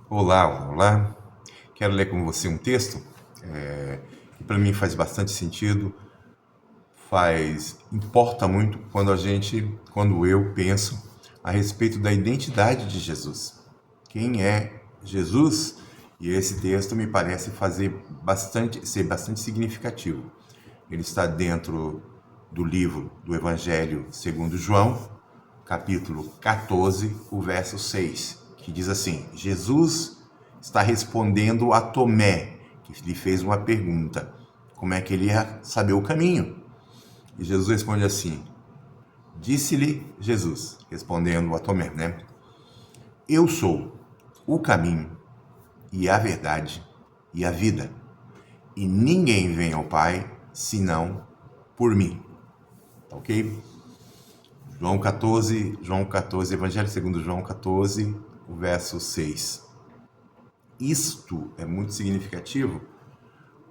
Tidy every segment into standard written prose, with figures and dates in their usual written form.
Olá, olá. Quero ler com você um texto que para mim faz bastante sentido, importa muito quando eu penso a respeito da identidade de Jesus. Quem é Jesus? E esse texto me parece ser bastante significativo. Ele está dentro do livro do Evangelho segundo João, capítulo 14, o verso 6, que diz assim: Jesus está respondendo a Tomé, que lhe fez uma pergunta: como é que ele ia saber o caminho? E Jesus responde assim: disse-lhe Jesus, respondendo a Tomé, né? Eu sou o caminho e a verdade e a vida, e ninguém vem ao Pai senão por mim. Tá ok? João 14, Evangelho segundo João 14, o verso 6. Isto é muito significativo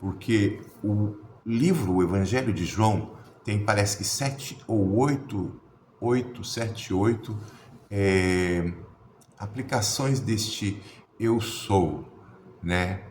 porque o Evangelho de João, tem parece que 7 ou 8 aplicações deste eu sou, né?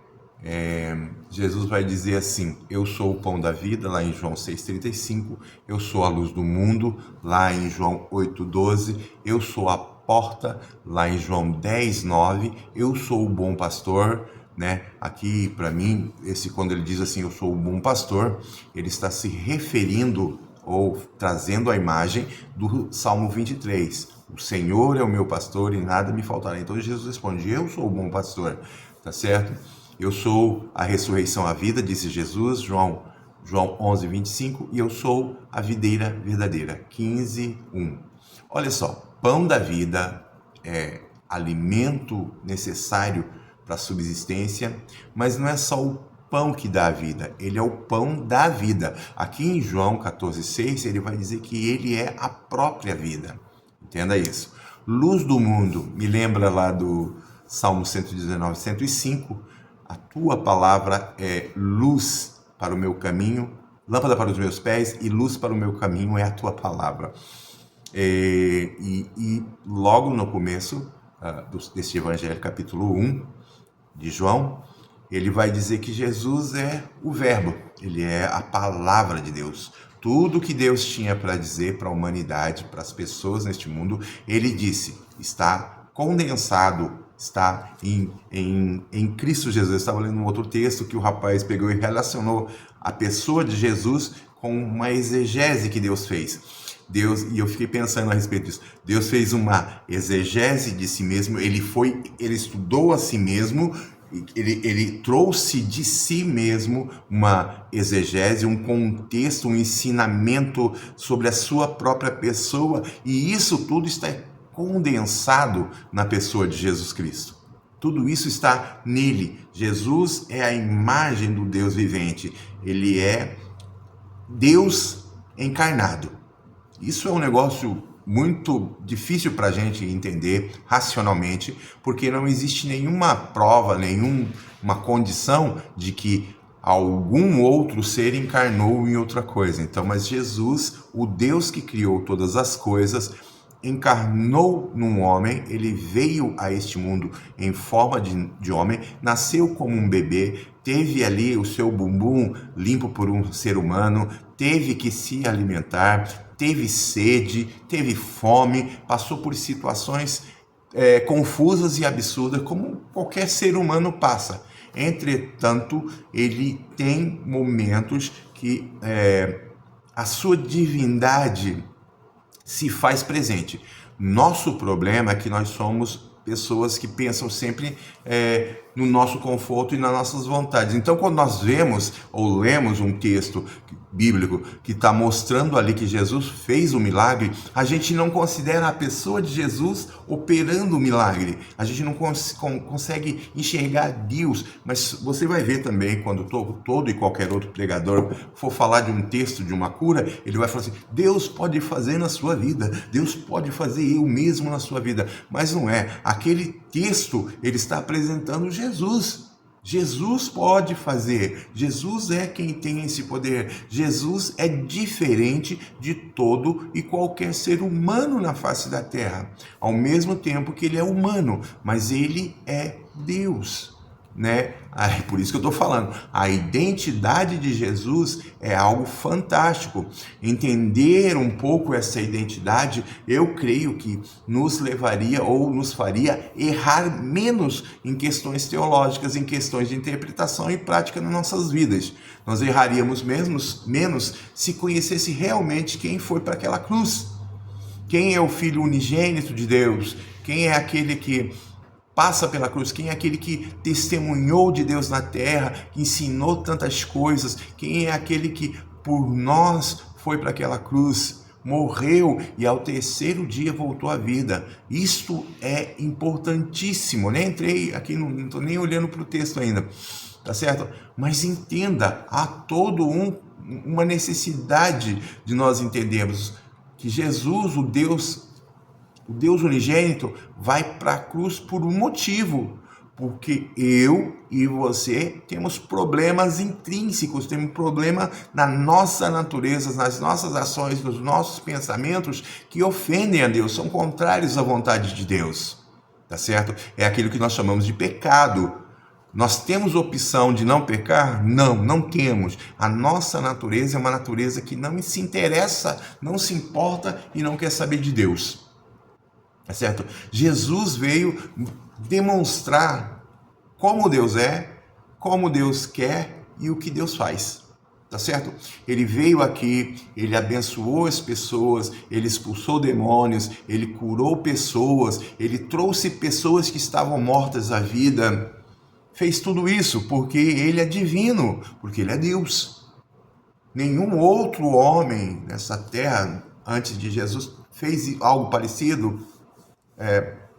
Jesus vai dizer assim: eu sou o pão da vida, lá em João 6,35, eu sou a luz do mundo, lá em João 8,12, eu sou a porta, lá em João 10,9, eu sou o bom pastor, né? Aqui, para mim, quando ele diz assim, eu sou o bom pastor, ele está se referindo ou trazendo a imagem do Salmo 23. O Senhor é o meu pastor e nada me faltará. Então Jesus responde: eu sou o bom pastor, tá certo? Eu sou a ressurreição, a vida, disse Jesus, João 11, 25, e eu sou a videira verdadeira, 15, 1. Olha só, pão da vida é alimento necessário para a subsistência, mas não é só o pão que dá a vida, ele é o pão da vida. Aqui em João 14,6, ele vai dizer que ele é a própria vida. Entenda isso. Luz do mundo, me lembra lá do Salmo 119, 105, a tua palavra é luz para o meu caminho, lâmpada para os meus pés e luz para o meu caminho é a tua palavra. E logo no começo deste evangelho, capítulo 1 de João, ele vai dizer que Jesus é o verbo, ele é a palavra de Deus. Tudo que Deus tinha para dizer para a humanidade, para as pessoas neste mundo, ele disse, está condensado, está em Cristo Jesus. Eu estava lendo um outro texto que o rapaz pegou e relacionou a pessoa de Jesus com uma exegese que Deus fez. E eu fiquei pensando a respeito disso. Deus fez uma exegese de si mesmo, ele estudou a si mesmo, ele trouxe de si mesmo uma exegese, um contexto, um ensinamento sobre a sua própria pessoa, e isso tudo está condensado na pessoa de Jesus Cristo. Tudo isso está nele. Jesus é a imagem do Deus vivente. Ele é Deus encarnado. Isso é um negócio muito difícil para a gente entender racionalmente, porque não existe nenhuma prova, nenhuma condição de que algum outro ser encarnou em outra coisa. Então, mas Jesus, o Deus que criou todas as coisas, encarnou num homem, ele veio a este mundo em forma de homem, nasceu como um bebê, teve ali o seu bumbum limpo por um ser humano, teve que se alimentar, teve sede, teve fome, passou por situações confusas e absurdas, como qualquer ser humano passa. Entretanto, ele tem momentos que a sua divindade se faz presente. Nosso problema é que nós somos pessoas que pensam sempre no nosso conforto e nas nossas vontades. Então, quando nós vemos ou lemos um texto bíblico que está mostrando ali que Jesus fez o milagre, a gente não considera a pessoa de Jesus operando o milagre. A gente não consegue enxergar Deus. Mas você vai ver também, quando todo e qualquer outro pregador for falar de um texto, de uma cura, ele vai falar assim: Deus pode fazer na sua vida, Deus pode fazer eu mesmo na sua vida. Mas não é. Aquele texto, ele está apresentando Jesus. Jesus pode fazer, Jesus é quem tem esse poder, Jesus é diferente de todo e qualquer ser humano na face da terra, ao mesmo tempo que ele é humano, mas ele é Deus, né? Por isso que eu estou falando, a identidade de Jesus é algo fantástico. Entender um pouco essa identidade, eu creio que nos levaria ou nos faria errar menos em questões teológicas, em questões de interpretação e prática nas nossas vidas. Nós erraríamos menos se conhecesse realmente quem foi para aquela cruz. Quem é o Filho unigênito de Deus? Quem é aquele que passa pela cruz? Quem é aquele que testemunhou de Deus na terra, que ensinou tantas coisas? Quem é aquele que por nós foi para aquela cruz, morreu e ao terceiro dia voltou à vida? Isto é importantíssimo. Nem entrei aqui, não estou nem olhando para o texto ainda, tá certo? Mas entenda, há uma necessidade de nós entendermos que Jesus, o Deus unigênito, vai para a cruz por um motivo, porque eu e você temos problemas intrínsecos, temos problema na nossa natureza, nas nossas ações, nos nossos pensamentos que ofendem a Deus, são contrários à vontade de Deus, tá certo? É aquilo que nós chamamos de pecado. Nós temos opção de não pecar? Não temos. A nossa natureza é uma natureza que não se interessa, não se importa e não quer saber de Deus. Tá certo? Jesus veio demonstrar como Deus é, como Deus quer e o que Deus faz. Tá certo? Ele veio aqui, ele abençoou as pessoas, ele expulsou demônios, ele curou pessoas, ele trouxe pessoas que estavam mortas à vida. Fez tudo isso porque ele é divino, porque ele é Deus. Nenhum outro homem nessa terra, antes de Jesus, fez algo parecido.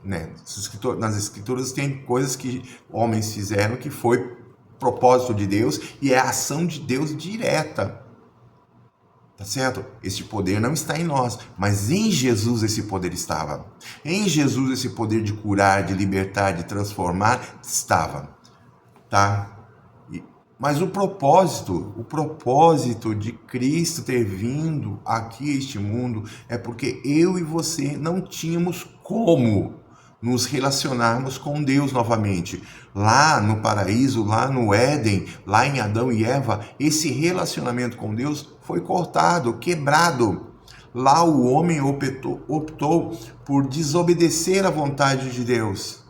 Nas escrituras tem coisas que homens fizeram que foi propósito de Deus e é a ação de Deus direta, tá certo? Este poder não está em nós, mas em Jesus esse poder estava. Em Jesus esse poder de curar, de libertar, de transformar estava, tá? Mas o propósito de Cristo ter vindo aqui a este mundo é porque eu e você não tínhamos como nos relacionarmos com Deus novamente. Lá no paraíso, lá no Éden, lá em Adão e Eva, esse relacionamento com Deus foi cortado, quebrado. Lá o homem optou por desobedecer à vontade de Deus.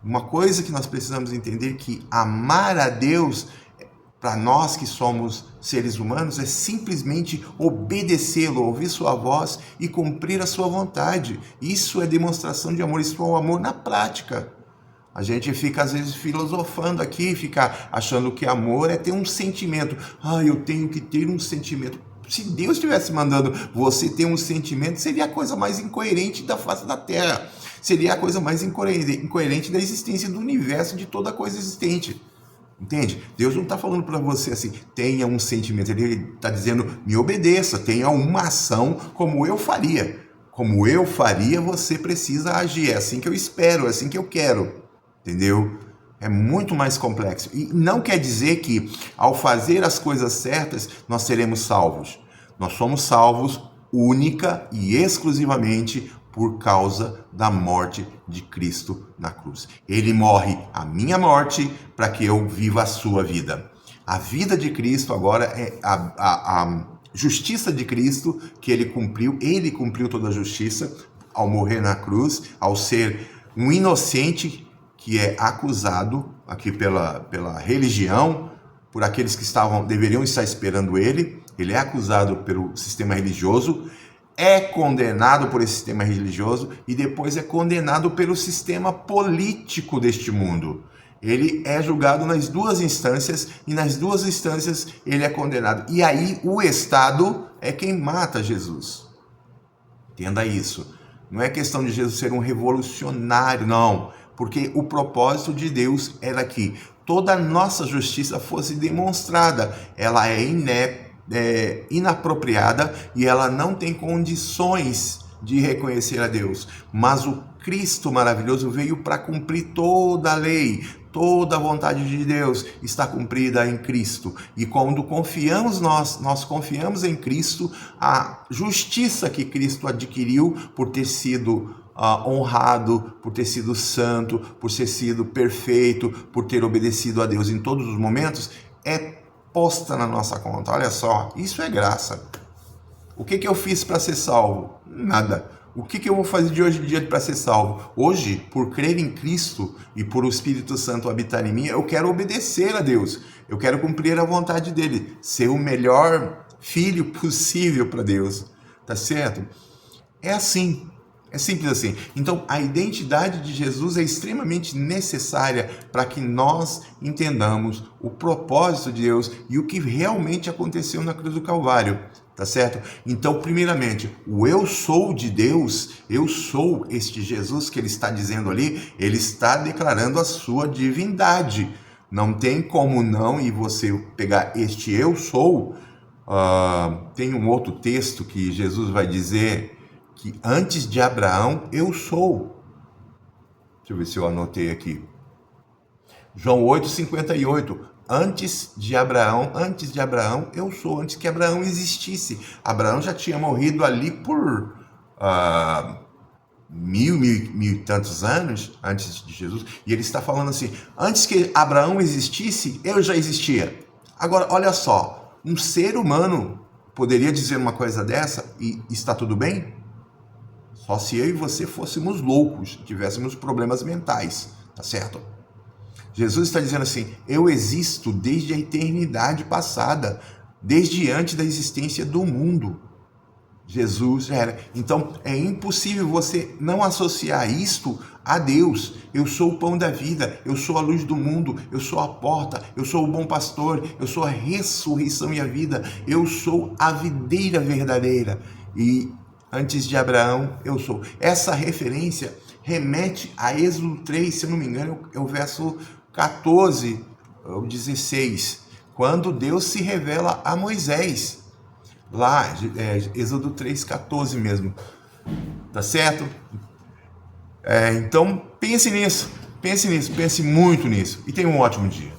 Uma coisa que nós precisamos entender, que amar a Deus, para nós que somos seres humanos, é simplesmente obedecê-lo, ouvir sua voz e cumprir a sua vontade. Isso é demonstração de amor, isso é o amor na prática. A gente fica às vezes filosofando aqui, fica achando que amor é ter um sentimento. Eu tenho que ter um sentimento. Se Deus estivesse mandando você ter um sentimento, seria a coisa mais incoerente da face da Terra. Seria a coisa mais incoerente da existência do universo, de toda coisa existente. Entende? Deus não está falando para você assim, tenha um sentimento. Ele está dizendo, me obedeça, tenha uma ação como eu faria. Como eu faria, você precisa agir. É assim que eu espero, é assim que eu quero. Entendeu? É muito mais complexo. E não quer dizer que, ao fazer as coisas certas, nós seremos salvos. Nós somos salvos única e exclusivamente por causa da morte de Cristo na cruz. Ele morre a minha morte para que eu viva a sua vida. A vida de Cristo agora é a justiça de Cristo que ele cumpriu toda a justiça ao morrer na cruz, ao ser um inocente que é acusado aqui pela religião, por aqueles que deveriam estar esperando ele. Ele é acusado pelo sistema religioso, é condenado por esse sistema religioso e depois é condenado pelo sistema político deste mundo. Ele é julgado nas duas instâncias e nas duas instâncias ele é condenado. E aí o Estado é quem mata Jesus. Entenda isso. Não é questão de Jesus ser um revolucionário, não. Porque o propósito de Deus era que toda a nossa justiça fosse demonstrada. Ela é inapropriada e ela não tem condições de reconhecer a Deus. Mas o Cristo maravilhoso veio para cumprir toda a lei, toda a vontade de Deus está cumprida em Cristo. E quando confiamos nós confiamos em Cristo, a justiça que Cristo adquiriu por ter sido honrado, por ter sido santo, por ter sido perfeito, por ter obedecido a Deus em todos os momentos, é posta na nossa conta. Olha só, isso é graça. O que eu fiz para ser salvo? Nada. O que eu vou fazer de hoje em dia para ser salvo? Hoje, por crer em Cristo e por o Espírito Santo habitar em mim, eu quero obedecer a Deus. Eu quero cumprir a vontade dele, ser o melhor filho possível para Deus. Tá certo? É assim. É simples assim. Então, a identidade de Jesus é extremamente necessária para que nós entendamos o propósito de Deus e o que realmente aconteceu na cruz do Calvário, tá certo? Então, primeiramente, o eu sou de Deus, eu sou este Jesus que ele está dizendo ali, ele está declarando a sua divindade. Não tem como não, e você pegar este eu sou, tem um outro texto que Jesus vai dizer que antes de Abraão eu sou. Deixa eu ver se eu anotei aqui. João 8,58. Antes de Abraão eu sou. Antes que Abraão existisse. Abraão já tinha morrido ali por mil e tantos anos antes de Jesus. E ele está falando assim, antes que Abraão existisse, eu já existia. Agora, olha só, um ser humano poderia dizer uma coisa dessa e está tudo bem? Só se eu e você fôssemos loucos, tivéssemos problemas mentais, tá certo? Jesus está dizendo assim, eu existo desde a eternidade passada, desde antes da existência do mundo. Jesus já era. Então, é impossível você não associar isto a Deus. Eu sou o pão da vida, eu sou a luz do mundo, eu sou a porta, eu sou o bom pastor, eu sou a ressurreição e a vida, eu sou a videira verdadeira. E antes de Abraão, eu sou. Essa referência remete a Êxodo 3, se eu não me engano, é o verso 14 ou 16, quando Deus se revela a Moisés. Lá, Êxodo 3,14 mesmo. Tá certo? Então, pense nisso, pense muito nisso. E tenha um ótimo dia.